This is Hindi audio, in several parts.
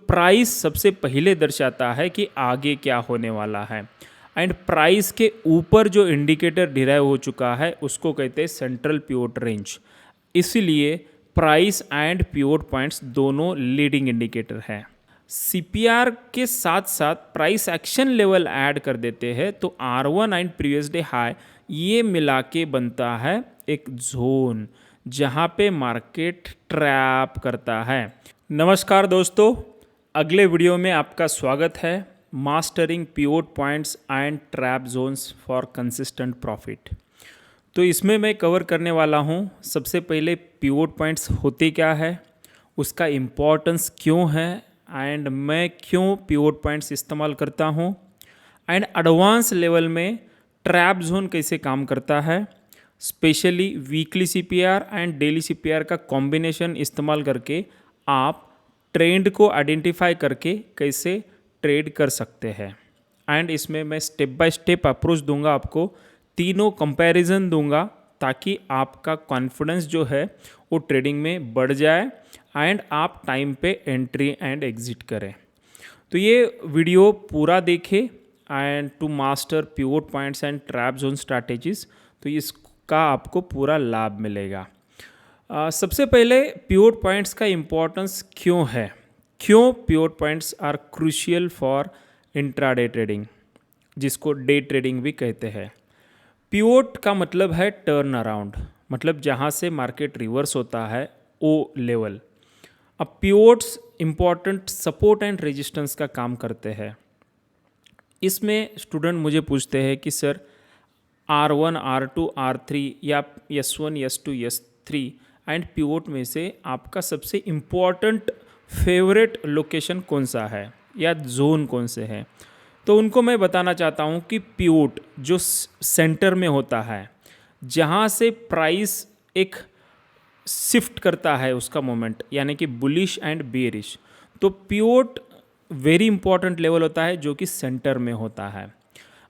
प्राइस सबसे पहले दर्शाता है कि आगे क्या होने वाला है, एंड प्राइस के ऊपर जो इंडिकेटर डिराइव हो चुका है उसको कहते हैं सेंट्रल पिवोट रेंज। इसीलिए प्राइस एंड पिवोट पॉइंट्स दोनों लीडिंग इंडिकेटर है। सीपीआर के साथ साथ प्राइस एक्शन लेवल ऐड कर देते हैं तो R1 and previous day high ये मिला के बनता है एक जोन जहाँ पे मार्केट ट्रैप करता है। नमस्कार दोस्तों, अगले वीडियो में आपका स्वागत है। Mastering pivot points and trap Jones for consistent profit. तो इसमें मैं कवर करने वाला हूँ सबसे पहले पिवोट पॉइंट्स होते क्या है, उसका इम्पोर्टेंस क्यों है एंड मैं क्यों पिवोट पॉइंट्स इस्तेमाल करता हूँ, एंड एडवांस लेवल में ट्रैप जोन कैसे काम करता है, specially weekly CPR and daily CPR का कॉम्बिनेशन इस्तेमाल करके आप ट्रेंड को आइडेंटिफाई करके कैसे ट्रेड कर सकते हैं। एंड इसमें मैं स्टेप बाय स्टेप अप्रोच दूंगा, आपको तीनों कंपैरिजन दूंगा ताकि आपका कॉन्फिडेंस जो है वो ट्रेडिंग में बढ़ जाए एंड आप टाइम पे एंट्री एंड एग्जिट करें। तो ये वीडियो पूरा देखें and to master pivot points and trap zone strategies, तो इसका आपको पूरा लाभ मिलेगा। सबसे पहले पिवोट पॉइंट्स का इम्पोर्टेंस क्यों है, क्यों pivot points are crucial for intraday trading, जिसको डे ट्रेडिंग भी कहते हैं। पिवोट का मतलब है टर्न अराउंड, मतलब जहाँ से मार्केट रिवर्स होता है वो लेवल। अब pivots important support and resistance का काम करते हैं। इसमें स्टूडेंट मुझे पूछते हैं कि सर R1, R2, R3 या S1, S2, S3 and pivot में से आपका सबसे इम्पॉर्टेंट फेवरेट लोकेशन कौन सा है या जोन कौन से है। तो उनको मैं बताना चाहता हूँ कि पिवोट जो सेंटर में होता है, जहाँ से प्राइस एक शिफ्ट करता है उसका मोमेंट, यानी कि बुलिश एंड बेरिश, तो पिवोट वेरी इंपॉर्टेंट लेवल होता है जो कि सेंटर में होता है।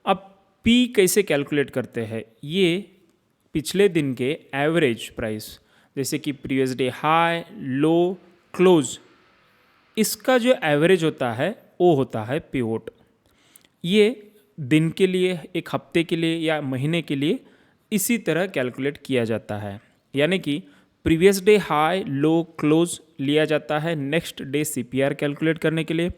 अब पी कैसे कैलकुलेट करते हैं, ये पिछले दिन के एवरेज प्राइस जैसे कि प्रीवियस डे हाई, लो, क्लोज, इसका जो एवरेज होता है वो होता है पिवोट। ये दिन के लिए, एक हफ्ते के लिए या महीने के लिए इसी तरह कैलकुलेट किया जाता है, यानी कि प्रीवियस डे हाई, लो, क्लोज लिया जाता है नेक्स्ट डे सीपीआर कैलकुलेट करने के लिए।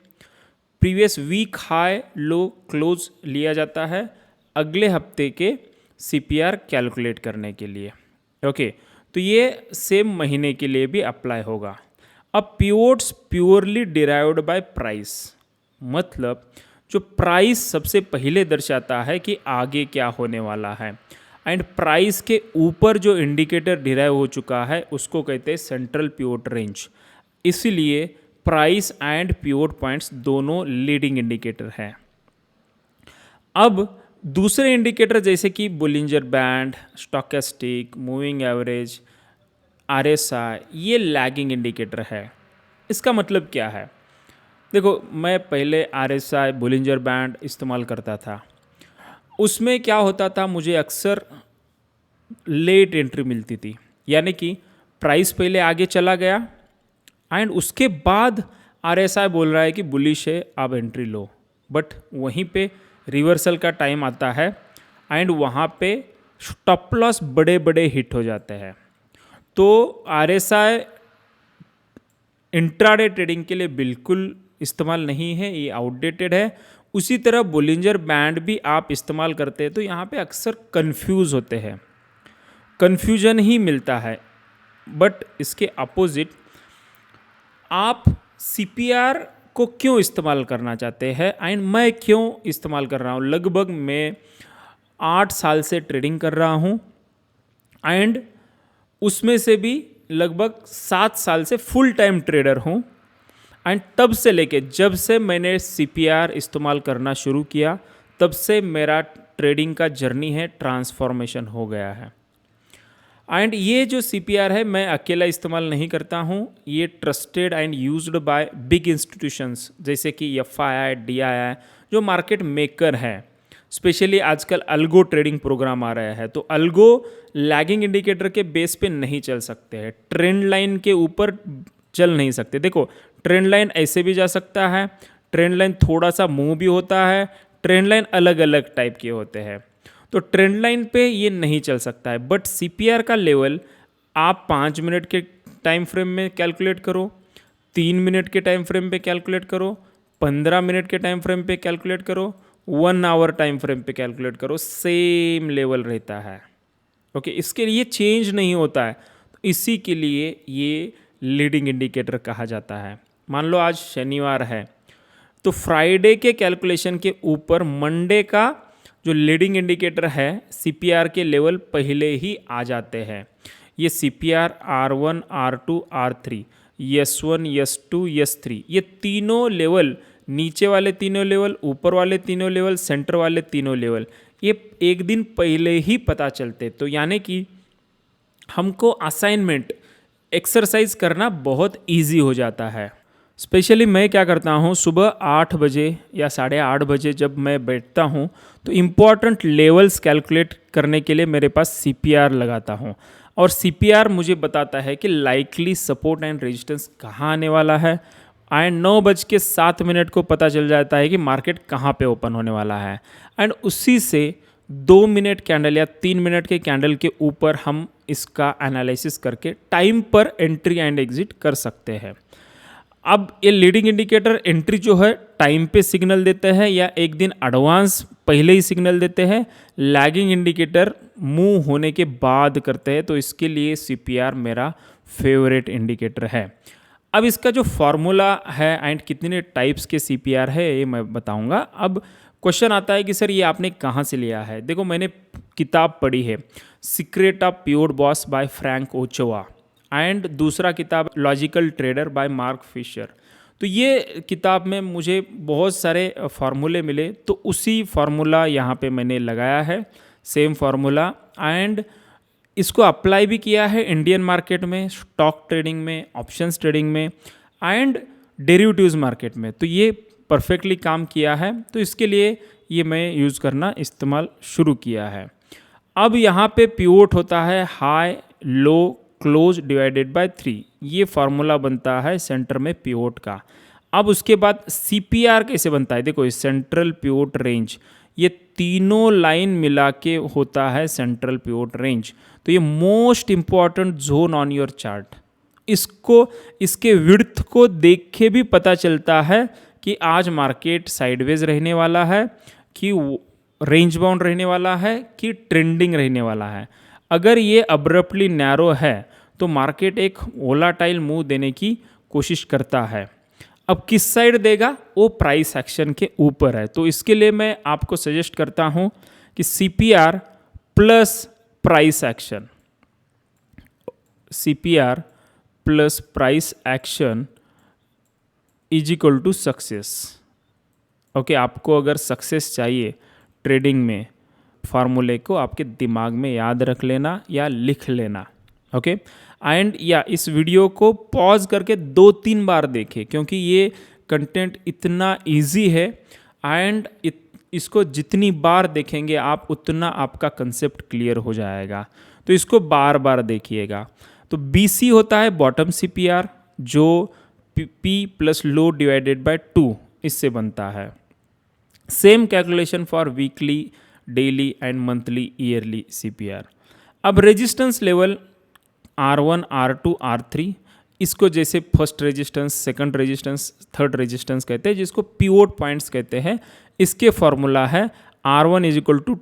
प्रीवियस वीक हाई, लो, क्लोज लिया जाता है अगले हफ्ते के सीपीआर कैलकुलेट करने के लिए। ओके, तो ये सेम महीने के लिए भी अप्लाई होगा। अब pivots purely derived bye price, मतलब जो प्राइस सबसे पहले दर्शाता है कि आगे क्या होने वाला है, एंड प्राइस के ऊपर जो इंडिकेटर डिराइव हो चुका है उसको कहते हैं सेंट्रल पिवोट रेंज। इसीलिए प्राइस एंड पिवोट पॉइंट्स दोनों लीडिंग इंडिकेटर हैं। अब दूसरे इंडिकेटर जैसे कि Bollinger band, stochastic, moving average, RSI, ये लैगिंग इंडिकेटर है। इसका मतलब क्या है, देखो मैं पहले RSI, बोलिंजर बैंड इस्तेमाल करता था। उसमें क्या होता था, मुझे अक्सर लेट एंट्री मिलती थी, यानी कि प्राइस पहले आगे चला गया एंड उसके बाद RSI बोल रहा है कि बुलिश है, आप एंट्री लो, बट वहीं पे रिवर्सल का टाइम आता है एंड वहाँ पे स्टॉप लॉस बड़े बड़े हिट हो जाते हैं। तो RSI इंट्राडे ट्रेडिंग के लिए बिल्कुल इस्तेमाल नहीं है, ये आउटडेटेड है। उसी तरह बोलिंजर बैंड भी आप इस्तेमाल करते हैं तो यहाँ पे अक्सर कंफ्यूज होते हैं, कंफ्यूजन ही मिलता है। बट इसके अपोजिट आप CPR को क्यों इस्तेमाल करना चाहते हैं एंड मैं क्यों इस्तेमाल कर रहा हूँ। लगभग मैं 8 साल से ट्रेडिंग कर रहा हूँ एंड उसमें से भी लगभग 7 साल से फुल टाइम ट्रेडर हूँ। एंड तब से लेके जब से मैंने CPR इस्तेमाल करना शुरू किया तब से मेरा ट्रेडिंग का जर्नी है ट्रांसफॉर्मेशन हो गया है। एंड ये जो CPR है मैं अकेला इस्तेमाल नहीं करता हूँ, ये trusted and used by big institutions जैसे कि FII, DII जो मार्केट मेकर है। स्पेशली आजकल अल्गो ट्रेडिंग प्रोग्राम आ रहा है, तो अल्गो लैगिंग इंडिकेटर के बेस पे नहीं चल सकते हैं, ट्रेंड लाइन के ऊपर चल नहीं सकते। देखो ट्रेंड लाइन ऐसे भी जा सकता है, ट्रेंड लाइन थोड़ा सा मूव भी होता है, ट्रेंड लाइन अलग अलग टाइप के होते हैं। तो ट्रेंड लाइन पे ये नहीं चल सकता है, बट CPR का लेवल आप 5 मिनट के टाइम फ्रेम में कैलकुलेट करो, 3 मिनट के टाइम फ्रेम पे कैलकुलेट करो, 15 मिनट के टाइम फ्रेम पे कैलकुलेट करो, 1 आवर टाइम फ्रेम पे कैलकुलेट करो, सेम लेवल रहता है। ओके, इसके लिए चेंज नहीं होता है। तो इसी के लिए ये लीडिंग इंडिकेटर कहा जाता है। मान लो आज शनिवार है, तो फ्राइडे के कैलकुलेशन के ऊपर मंडे का जो लीडिंग इंडिकेटर है CPR के लेवल पहले ही आ जाते हैं। ये CPR R1, R2, R3, S1, S2, S3, ये तीनों लेवल, नीचे वाले तीनों लेवल, ऊपर वाले तीनों लेवल, सेंटर वाले तीनों लेवल, ये एक दिन पहले ही पता चलते। तो यानी कि हमको असाइनमेंट एक्सरसाइज करना बहुत इजी हो जाता है। स्पेशली मैं क्या करता हूँ, सुबह 8 बजे या 8:30 बजे जब मैं बैठता हूँ तो इम्पॉर्टेंट लेवल्स कैलकुलेट करने के लिए मेरे पास CPR लगाता हूँ, और CPR मुझे बताता है कि लाइकली सपोर्ट एंड रेजिस्टेंस कहाँ आने वाला है। एंड 9:07 को पता चल जाता है कि मार्केट कहाँ पे ओपन होने वाला है। एंड उसी से 2 मिनट कैंडल या 3 मिनट के कैंडल के ऊपर हम इसका एनालिसिस करके टाइम पर एंट्री एंड एग्जिट कर सकते हैं। अब ये लीडिंग इंडिकेटर एंट्री जो है टाइम पे सिग्नल देते हैं या एक दिन एडवांस पहले ही सिग्नल देते हैं, लैगिंग इंडिकेटर मूव होने के बाद करते हैं। तो इसके लिए CPR मेरा फेवरेट इंडिकेटर है। अब इसका जो फॉर्मूला है एंड कितने टाइप्स के CPR है ये मैं बताऊंगा। अब क्वेश्चन आता है कि सर ये आपने कहाँ से लिया है। देखो, मैंने किताब पढ़ी है secret of pure boss by Frank Ochoa, and दूसरा किताब logical trader by Mark Fisher. तो ये किताब में मुझे बहुत सारे फार्मूले मिले, तो उसी फार्मूला यहाँ पे मैंने लगाया है, सेम फार्मूला, एंड इसको अप्लाई भी किया है इंडियन मार्केट में, स्टॉक ट्रेडिंग में, ऑप्शंस ट्रेडिंग में एंड डेरिवेटिव्स मार्केट में। तो ये परफेक्टली काम किया है, तो इसके लिए ये मैं यूज़ करना इस्तेमाल शुरू किया है। अब यहाँ पे पिवोट होता है high low close divided by 3, ये फार्मूला बनता है सेंटर में पिवोट का। अब उसके बाद CPR कैसे बनता है, देखो सेंट्रल पिवोट रेंज, ये तीनों लाइन मिला के होता है सेंट्रल पिवोट रेंज। तो ये most important zone on your chart. इसको, इसके विड्थ को देख के भी पता चलता है कि आज मार्केट साइडवेज रहने वाला है, कि रेंज बाउंड रहने वाला है, कि ट्रेंडिंग रहने वाला है। अगर ये अब्रप्टली नैरो है तो मार्केट एक वोलाटाइल मूव देने की कोशिश करता है। अब किस साइड देगा, वो प्राइस एक्शन के ऊपर है। तो इसके लिए मैं आपको सजेस्ट करता हूँ कि CPR plus price action, CPR plus price action is equal to success. Okay, आपको अगर सक्सेस चाहिए ट्रेडिंग में, फार्मूले को आपके दिमाग में याद रख लेना या लिख लेना। ओके, एंड या इस वीडियो को पॉज करके 2-3 बार देखें, क्योंकि ये कंटेंट इतना इजी है एंड इसको जितनी बार देखेंगे आप उतना आपका कंसेप्ट क्लियर हो जाएगा। तो इसको बार बार देखिएगा। तो BC होता है बॉटम CPR, जो P plus low divided by 2 इससे बनता है। Same calculation for weekly, daily and monthly, yearly CPR। अब resistance level R1, R2, R3, इसको जैसे first resistance, second resistance, third resistance कहते हैं, जिसको पिवोट पॉइंट्स कहते हैं। इसके फॉर्मूला है R1 is equal to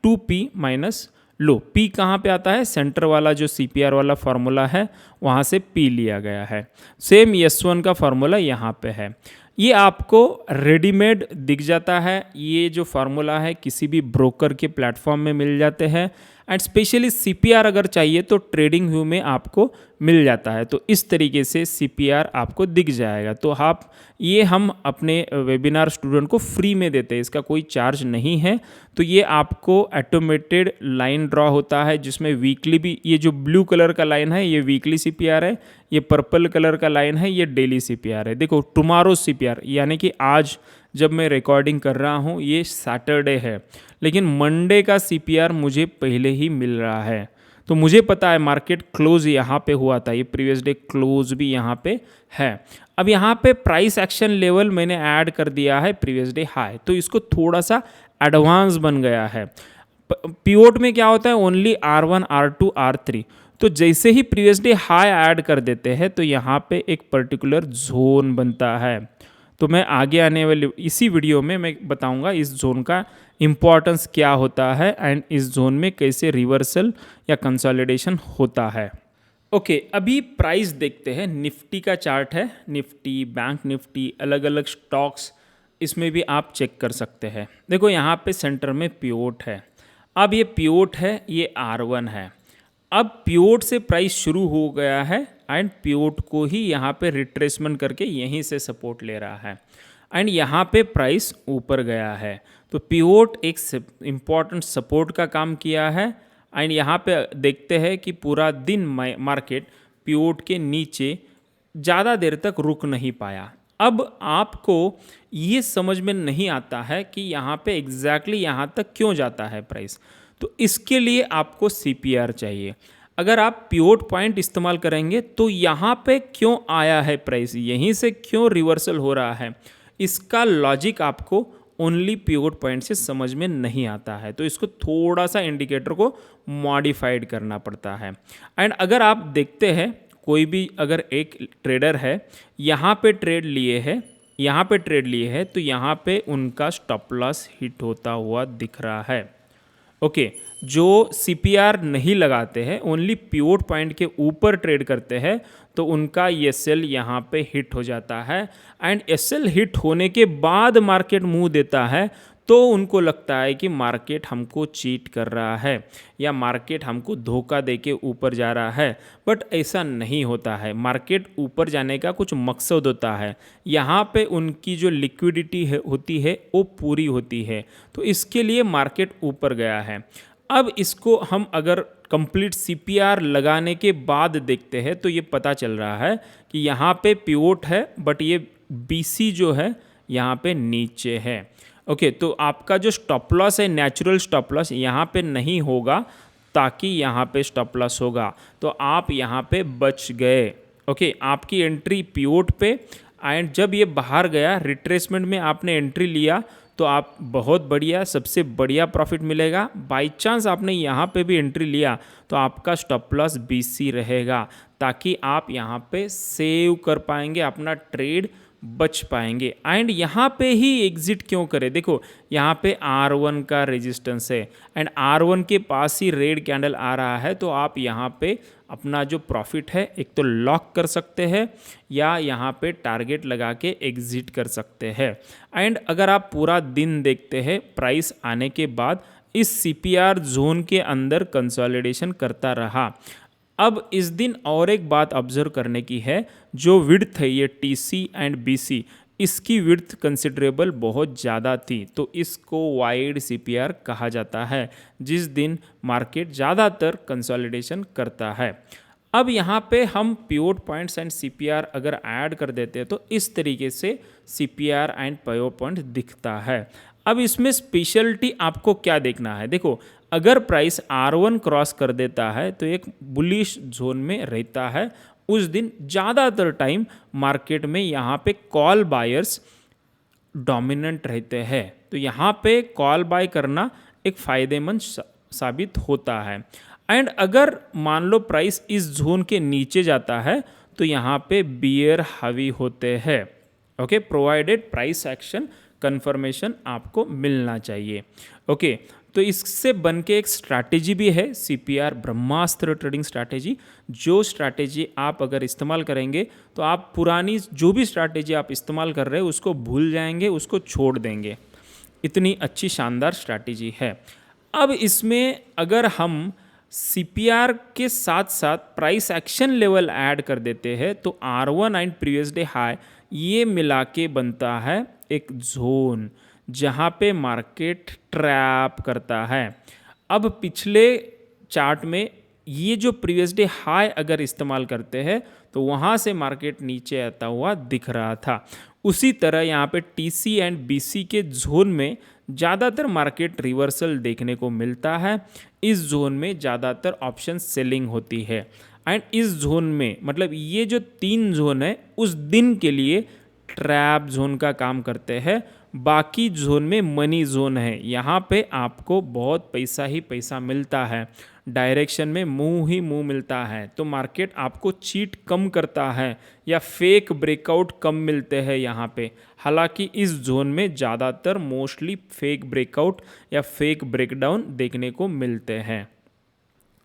2P minus low. P कहाँ पे आता है, सेंटर वाला जो CPR वाला फार्मूला है वहाँ से P लिया गया है। सेम S1 का फार्मूला यहाँ पे है। ये आपको रेडीमेड दिख जाता है। ये जो फार्मूला है किसी भी ब्रोकर के प्लेटफॉर्म में मिल जाते हैं, एंड स्पेशली CPR अगर चाहिए तो ट्रेडिंग व्यू में आपको मिल जाता है। तो इस तरीके से CPR आपको दिख जाएगा। तो आप ये हम अपने वेबिनार स्टूडेंट को फ्री में देते हैं, इसका कोई चार्ज नहीं है। तो ये आपको ऑटोमेटेड लाइन ड्रॉ होता है, जिसमें वीकली भी, ये जो ब्लू कलर का लाइन है ये वीकली CPR है, ये पर्पल कलर का लाइन है ये डेली CPR है। देखो टुमारो CPR, यानी कि आज जब मैं रिकॉर्डिंग कर रहा हूँ ये सैटरडे है, लेकिन मंडे का CPR मुझे पहले ही मिल रहा है। तो मुझे पता है मार्केट क्लोज यहाँ पे हुआ था, ये प्रीवियस डे क्लोज भी यहाँ पे है। अब यहाँ पे प्राइस एक्शन लेवल मैंने ऐड कर दिया है प्रीवियस डे हाई, तो इसको थोड़ा सा एडवांस बन गया है। पिवोट में क्या होता है, ओनली R1 R2 R3, तो जैसे ही प्रीवियस डे हाई ऐड कर देते हैं तो यहाँ पे एक पर्टिकुलर जोन बनता है। तो मैं आगे आने वाले इसी वीडियो में मैं बताऊंगा इस जोन का इम्पॉर्टेंस क्या होता है एंड इस जोन में कैसे रिवर्सल या कंसोलिडेशन होता है। ओके, अभी प्राइस देखते हैं। निफ्टी का चार्ट है, निफ्टी, बैंक निफ्टी, अलग अलग स्टॉक्स, इसमें भी आप चेक कर सकते हैं। देखो यहाँ पे सेंटर में पिवोट है। अब ये पिवोट है, ये R1 है। अब पिवोट से प्राइस शुरू हो गया है एंड पिवोट को ही यहाँ पे रिट्रेसमेंट करके यहीं से सपोर्ट ले रहा है एंड यहाँ पे प्राइस ऊपर गया है। तो पिवोट एक इम्पॉर्टेंट सपोर्ट का काम किया है एंड यहाँ पे देखते हैं कि पूरा दिन मार्केट पिवोट के नीचे ज़्यादा देर तक रुक नहीं पाया। अब आपको ये समझ में नहीं आता है कि यहाँ पे एग्जैक्टली यहाँ तक क्यों जाता है प्राइस, तो इसके लिए आपको CPR चाहिए। अगर आप पिवोट पॉइंट इस्तेमाल करेंगे तो यहाँ पे क्यों आया है प्राइस, यहीं से क्यों रिवर्सल हो रहा है, इसका लॉजिक आपको ओनली पिवोट पॉइंट से समझ में नहीं आता है। तो इसको थोड़ा सा इंडिकेटर को मॉडिफाइड करना पड़ता है। एंड अगर आप देखते हैं कोई भी अगर एक ट्रेडर है, यहाँ पे ट्रेड लिए है, यहाँ पे ट्रेड लिए है, तो यहाँ पे उनका स्टॉप लॉस हिट होता हुआ दिख रहा है। ओके, जो CPR नहीं लगाते हैं, ओनली पिवोट पॉइंट के ऊपर ट्रेड करते हैं, तो उनका ये सेल यहाँ पे हिट हो जाता है एंड SL हिट होने के बाद मार्केट मुंह देता है तो उनको लगता है कि मार्केट हमको चीट कर रहा है या मार्केट हमको धोखा दे के ऊपर जा रहा है। बट ऐसा नहीं होता है, मार्केट ऊपर जाने का कुछ मकसद होता है, यहाँ पे उनकी जो लिक्विडिटी होती है वो पूरी होती है, तो इसके लिए मार्केट ऊपर गया है। अब इसको हम अगर कंप्लीट CPR लगाने के बाद देखते हैं तो ये पता चल रहा है कि यहाँ पे पिवोट है बट ये BC जो है यहाँ पे नीचे है। ओके, तो आपका जो स्टॉप लॉस है, नेचुरल स्टॉप लॉस यहाँ पे नहीं होगा, ताकि यहाँ पे स्टॉप लॉस होगा तो आप यहाँ पे बच गए। ओके, आपकी एंट्री पिवोट पे एंड जब ये बाहर गया रिट्रेसमेंट में आपने एंट्री लिया तो आप बहुत बढ़िया, सबसे बढ़िया प्रॉफिट मिलेगा। बाई चांस आपने यहाँ पे भी एंट्री लिया तो आपका स्टॉप लॉस BC रहेगा, ताकि आप यहाँ पे सेव कर पाएंगे, अपना ट्रेड बच पाएंगे। एंड यहाँ पे ही एग्जिट क्यों करें, देखो यहाँ पे R1 का रेजिस्टेंस है एंड R1 के पास ही रेड कैंडल आ रहा है, तो आप यहाँ पे अपना जो प्रॉफिट है एक तो लॉक कर सकते हैं या यहाँ पे टारगेट लगा के एग्जिट कर सकते हैं। एंड अगर आप पूरा दिन देखते हैं, प्राइस आने के बाद इस CPR जोन के अंदर कंसोलिडेशन करता रहा। अब इस दिन और एक बात ऑब्जर्व करने की है, जो विड्थ है ये TC एंड BC, इसकी विड्थ कंसिडरेबल बहुत ज़्यादा थी, तो इसको वाइड CPR कहा जाता है, जिस दिन मार्केट ज़्यादातर कंसोलिडेशन करता है। अब यहाँ पे हम पिवोट पॉइंट्स एंड CPR अगर ऐड कर देते हैं तो इस तरीके से CPR एंड पिवोट पॉइंट दिखता है। अब इसमें स्पेशलिटी आपको क्या देखना है, देखो अगर प्राइस R1 क्रॉस कर देता है तो एक बुलिश जोन में रहता है, उस दिन ज़्यादातर टाइम मार्केट में यहाँ पे कॉल बायर्स डोमिनेंट रहते हैं, तो यहाँ पे कॉल बाय करना एक फ़ायदेमंद साबित होता है। एंड अगर मान लो प्राइस इस जोन के नीचे जाता है तो यहाँ पे बियर हावी होते हैं। Okay, provided price action confirmation आपको मिलना चाहिए। ओके, तो इससे बन के एक स्ट्रैटेजी भी है CPR ब्रह्मास्त्र ट्रेडिंग स्ट्रैटेजी, जो स्ट्रैटेजी आप अगर इस्तेमाल करेंगे तो आप पुरानी जो भी स्ट्रैटेजी आप इस्तेमाल कर रहे हो उसको भूल जाएंगे, उसको छोड़ देंगे। इतनी अच्छी शानदार स्ट्रैटेजी है। अब इसमें अगर हम CPR के साथ साथ प्राइस एक्शन लेवल ऐड कर देते हैं तो R1 and previous day high ये मिला के बनता है एक जोन, जहाँ पे मार्केट ट्रैप करता है। अब पिछले चार्ट में ये जो प्रीवियस डे हाई अगर इस्तेमाल करते हैं तो वहाँ से मार्केट नीचे आता हुआ दिख रहा था। उसी तरह यहाँ पे TC एंड BC के जोन में ज़्यादातर मार्केट रिवर्सल देखने को मिलता है। इस जोन में ज़्यादातर ऑप्शन सेलिंग होती है एंड इस जोन में मतलब ये जो 3 जोन है उस दिन के लिए ट्रैप जोन का काम करते हैं। बाकी जोन में मनी जोन है, यहाँ पे आपको बहुत पैसा ही पैसा मिलता है, डायरेक्शन में मुंह ही मुंह मिलता है। तो मार्केट आपको चीट कम करता है या फेक ब्रेकआउट कम मिलते हैं यहाँ पे। हालांकि इस जोन में ज़्यादातर मोस्टली फेक ब्रेकआउट या फेक ब्रेकडाउन देखने को मिलते हैं।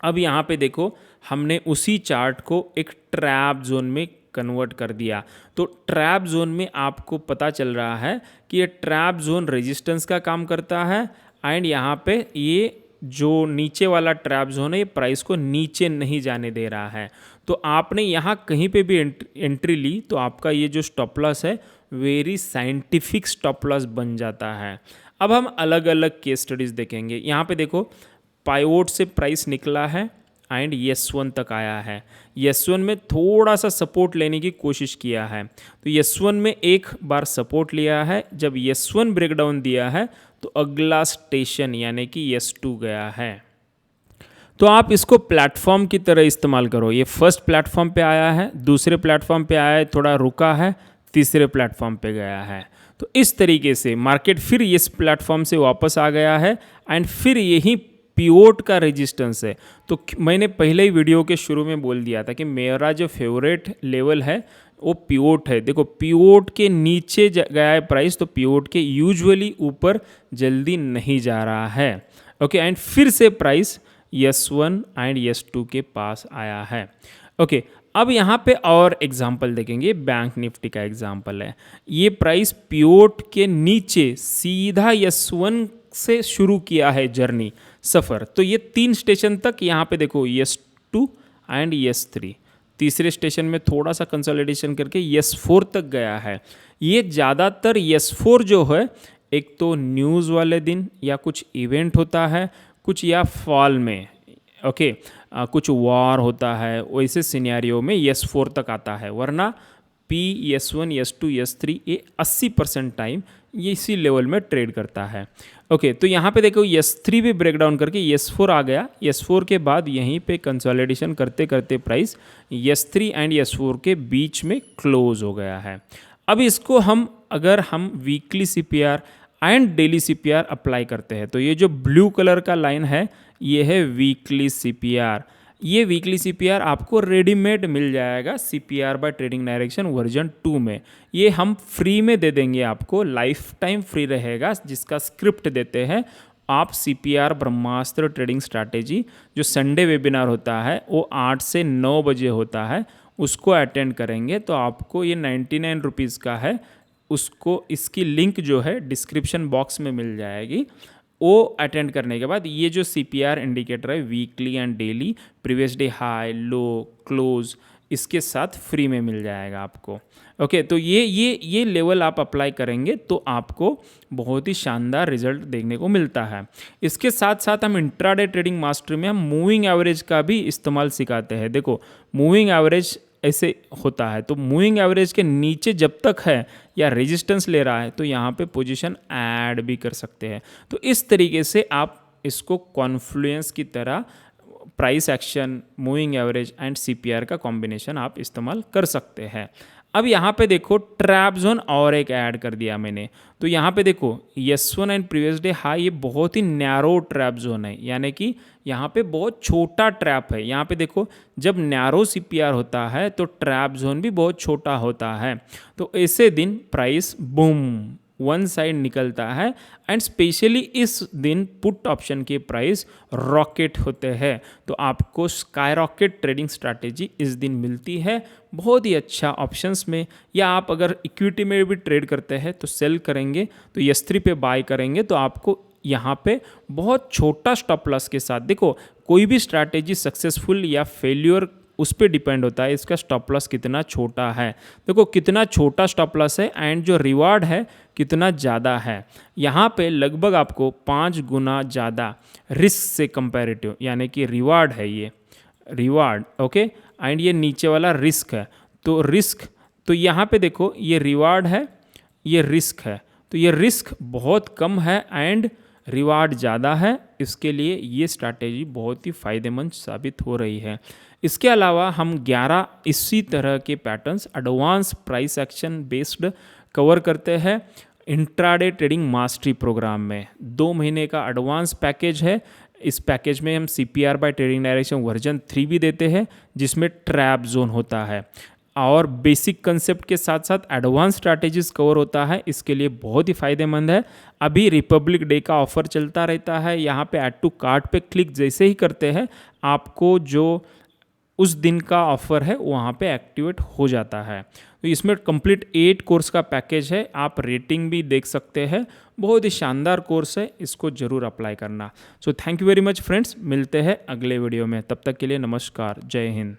अब यहाँ पे देखो हमने उसी चार्ट को एक ट्रैप जोन में कन्वर्ट कर दिया। तो ट्रैप जोन में आपको पता चल रहा है कि ये ट्रैप जोन रेजिस्टेंस का काम करता है एंड यहाँ पे ये जो नीचे वाला ट्रैप जोन है ये प्राइस को नीचे नहीं जाने दे रहा है। तो आपने यहाँ कहीं पे भी एंट्री ली तो आपका ये जो स्टॉप लॉस है वेरी साइंटिफिक स्टॉप लॉस बन जाता है। अब हम अलग अलग केस स्टडीज़ देखेंगे। यहाँ पे देखो पाइवोट से प्राइस निकला है एंड S1 तक आया है। S1 में थोड़ा सा सपोर्ट लेने की कोशिश किया है। तो S1 में एक बार सपोर्ट लिया है, जब S1 ब्रेकडाउन दिया है तो अगला स्टेशन यानी कि S2 गया है। तो आप इसको प्लेटफॉर्म की तरह इस्तेमाल करो। ये फर्स्ट प्लेटफॉर्म पे आया है, दूसरे प्लेटफॉर्म पे आया है, थोड़ा रुका है, तीसरे प्लेटफॉर्म पे गया है। तो इस तरीके से मार्केट फिर इस प्लेटफॉर्म से वापस आ गया है एंड फिर यही पिवोट का रेजिस्टेंस है। तो मैंने पहले ही वीडियो के शुरू में बोल दिया था कि मेरा जो फेवरेट लेवल है वो पिवोट है। देखो पिवोट के नीचे गया है प्राइस, तो पिवोट के यूजुअली ऊपर जल्दी नहीं जा रहा है। ओके एंड फिर से प्राइस S1 एंड S2 के पास आया है। ओके अब यहाँ पे और एग्जांपल देखेंगे। बैंक निफ्टी का एग्जांपल है। ये प्राइस पिवोट के नीचे सीधा S1 से शुरू किया है जर्नी सफ़र। तो ये 3 स्टेशन तक यहाँ पे देखो S2 एंड S3, तीसरे स्टेशन में थोड़ा सा कंसोलिडेशन करके S4 तक गया है। ये ज़्यादातर S4 जो है एक तो न्यूज़ वाले दिन या कुछ इवेंट होता है, कुछ या फॉल में ओके कुछ वॉर होता है, वैसे सिनेरियो में S4 तक आता है। वरना P, S1, S2, S3 ये 80% टाइम ये इसी लेवल में ट्रेड करता है। ओके तो यहाँ पे देखो S3 भी ब्रेकडाउन करके S4 आ गया। S4 के बाद यहीं पे कंसोलिडेशन करते करते प्राइस S3 एंड S4 के बीच में क्लोज हो गया है। अब इसको अगर हम weekly CPR and daily CPR apply करते हैं तो ये जो ब्लू कलर का लाइन है ये है वीकली CPR। ये वीकली CPR आपको रेडीमेड मिल जाएगा CPR by trading direction version 2 में। ये हम फ्री में दे देंगे आपको, लाइफ टाइम फ्री रहेगा, जिसका स्क्रिप्ट देते हैं आप। CPR ब्रह्मास्त्र ट्रेडिंग स्ट्रैटेजी जो संडे वेबिनार होता है वो 8 से 9 बजे होता है, उसको अटेंड करेंगे तो आपको ये 99 रुपीज़ का है। उसको इसकी लिंक जो है डिस्क्रिप्शन बॉक्स में मिल जाएगी। वो अटेंड करने के बाद ये जो CPR इंडिकेटर है weekly and daily, previous day high low close, इसके साथ फ्री में मिल जाएगा आपको। ओके तो ये लेवल आप अप्लाई करेंगे तो आपको बहुत ही शानदार रिजल्ट देखने को मिलता है। इसके साथ साथ हम इंट्राडे ट्रेडिंग मास्टरी में हम मूविंग एवरेज का भी इस्तेमाल सिखाते हैं। देखो मूविंग एवरेज ऐसे होता है, तो मूविंग एवरेज के नीचे जब तक है या रेजिस्टेंस ले रहा है तो यहाँ पे पोजीशन ऐड भी कर सकते हैं। तो इस तरीके से आप इसको कॉन्फ्लुएंस की तरह price action, moving average and CPR का कॉम्बिनेशन आप इस्तेमाल कर सकते हैं। अब यहाँ पे देखो ट्रैप जोन और एक ऐड कर दिया मैंने। तो यहाँ पे देखो S1 and previous day high, ये बहुत ही नैरो ट्रैप जोन है, यानी कि यहाँ पे बहुत छोटा ट्रैप है। यहाँ पे देखो जब नैरो CPR होता है तो ट्रैप जोन भी बहुत छोटा होता है। तो ऐसे दिन प्राइस बूम वन साइड निकलता है एंड स्पेशली इस दिन पुट ऑप्शन के प्राइस रॉकेट होते हैं। तो आपको स्काई रॉकेट ट्रेडिंग स्ट्रैटेजी इस दिन मिलती है बहुत ही अच्छा ऑप्शंस में। या आप अगर इक्विटी में भी ट्रेड करते हैं तो सेल करेंगे तो S3 पे बाय करेंगे तो आपको यहाँ पे बहुत छोटा स्टॉप लॉस के साथ, देखो कोई भी स्ट्रैटेजी सक्सेसफुल या फेल्यूर उस पर डिपेंड होता है इसका स्टॉप लॉस कितना छोटा है। देखो कितना छोटा स्टॉप लॉस है एंड जो रिवार्ड है कितना ज़्यादा है। यहाँ पे लगभग आपको 5 गुना ज़्यादा रिस्क से कंपैरेटिव, यानी कि रिवार्ड है ये रिवार्ड ओके एंड ये नीचे वाला रिस्क है। तो रिस्क, तो यहाँ पे देखो ये रिवार्ड है ये रिस्क है। तो ये रिस्क बहुत कम है एंड रिवार्ड ज़्यादा है, इसके लिए ये स्ट्रैटेजी बहुत ही फ़ायदेमंद साबित हो रही है। इसके अलावा हम 11 इसी तरह के patterns advance price action based cover करते हैं इंट्राडे ट्रेडिंग मास्टरी प्रोग्राम में। 2 महीने का एडवांस पैकेज है। इस पैकेज में हम CPR by trading direction version 3 भी देते हैं, जिसमें ट्रैप जोन होता है और बेसिक कंसेप्ट के साथ साथ एडवांस स्ट्रैटेजीज कवर होता है। इसके लिए बहुत ही फ़ायदेमंद है। अभी रिपब्लिक डे का ऑफर चलता रहता है। यहाँ पे ऐड टू कार्ट पे क्लिक जैसे ही करते हैं, आपको जो उस दिन का ऑफर है वहाँ पे एक्टिवेट हो जाता है। तो इसमें कंप्लीट 8 कोर्स का पैकेज है। आप रेटिंग भी देख सकते हैं। बहुत ही शानदार कोर्स है, इसको ज़रूर अप्लाई करना। So thank you very much friends, मिलते हैं अगले वीडियो में। तब तक के लिए नमस्कार, जय हिंद।